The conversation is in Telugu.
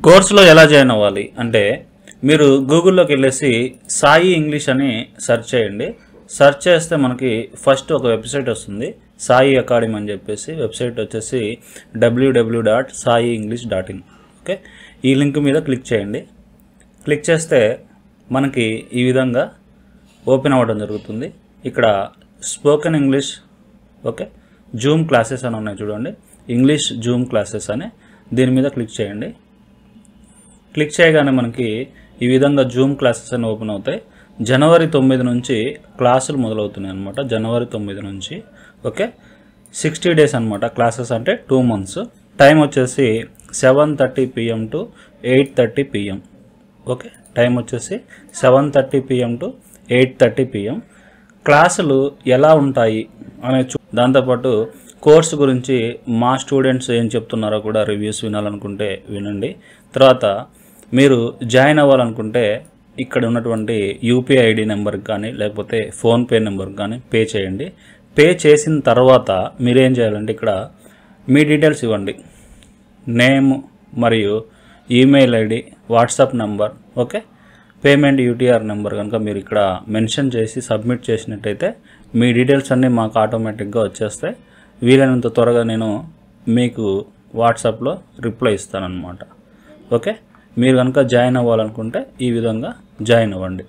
కోర్సులో ఎలా జాయిన్ అవ్వాలి అంటే మీరు గూగుల్లోకి వెళ్ళేసి సాయి ఇంగ్లీష్ అని సెర్చ్ చేయండి. సెర్చ్ చేస్తే మనకి ఫస్ట్ ఒక వెబ్సైట్ వస్తుంది, సాయి అకాడమీ అని చెప్పేసి. వెబ్సైట్ వచ్చేసి www.saienglish.in. ఓకే, ఈ లింక్ మీద క్లిక్ చేయండి. క్లిక్ చేస్తే మనకి ఈ విధంగా ఓపెన్ అవ్వడం జరుగుతుంది. ఇక్కడ spoken English, okay, Zoom classes అని ఉన్నాయి చూడండి, ఇంగ్లీష్ జూమ్ క్లాసెస్ అని. దీని మీద క్లిక్ చేయండి. క్లిక్ చేయగానే మనకి ఈ విధంగా జూమ్ క్లాసెస్ అని ఓపెన్ అవుతాయి. జనవరి 9 నుంచి క్లాసులు మొదలవుతున్నాయి అనమాట. జనవరి 9 నుంచి, ఓకే, 60 డేస్ అనమాట క్లాసెస్, అంటే 2 months. టైం వచ్చేసి 7:30 PM to 8:30 PM. Okay, time వచ్చేసి 7:30 PM to 8:30 PM. క్లాసులు ఎలా ఉంటాయి అనే దాంతోపాటు కోర్సు గురించి మా స్టూడెంట్స్ ఏం చెప్తున్నారో కూడా రివ్యూస్ వినాలనుకుంటే వినండి. తర్వాత మీరు జాయిన్ అవ్వాలనుకుంటే ఇక్కడ ఉన్నటువంటి యూపీఐ ఐడి నెంబర్కి కానీ లేకపోతే ఫోన్పే నెంబర్కి కానీ పే చేయండి. పే చేసిన తర్వాత మీరేం చేయాలంటే ఇక్కడ మీ డీటెయిల్స్ ఇవ్వండి, నేమ్ మరియు email ID, WhatsApp number, okay, payment UTR number కనుక మీరు ఇక్కడ మెన్షన్ చేసి సబ్మిట్ చేసినట్టయితే మీ డీటెయిల్స్ అన్నీ మాకు ఆటోమేటిక్గా వచ్చేస్తాయి. వీలైనంత త్వరగా నేను మీకు వాట్సాప్లో రిప్లై ఇస్తానన్నమాట. ఓకే, మీరు కనుక జాయిన్ అవ్వాలనుకుంటే ఈ విధంగా జాయిన్ అవ్వండి.